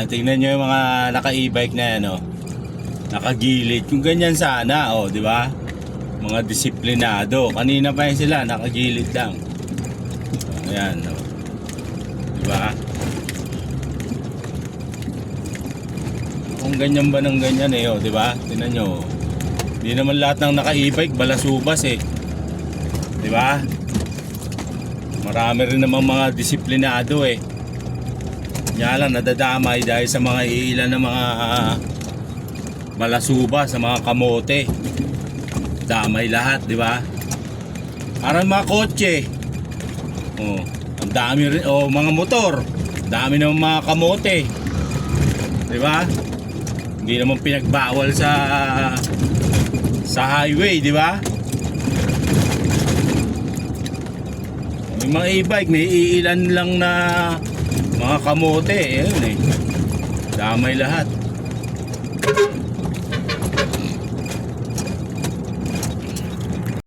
Yan, tingnan nyo yung mga naka-e-bike na yan, oh. Nakagilid. Kung ganyan sana, oh, di ba? Mga disiplinado. Kanina pa yun sila, nakagilid lang. Ayan, oh. Di ba? Kung ganyan ba ng ganyan eh, oh, di ba? Tingnan nyo. Hindi naman lahat ng naka-e-bike balasubas eh. Di ba? Marami rin naman mga disiplinado eh. Kaya lang nadadamay dahil sa mga ilan ng mga balasuba, sa mga kamote. Damay lahat, di ba? Parang mga kotse. Oh, ang dami rin, oh, mga motor. Dami ng mga kamote. Di ba? Hindi naman pinagbawal sa highway, di ba? Yung mga e-bike, may iilan lang na mga kamote, ayun eh. Damay lahat.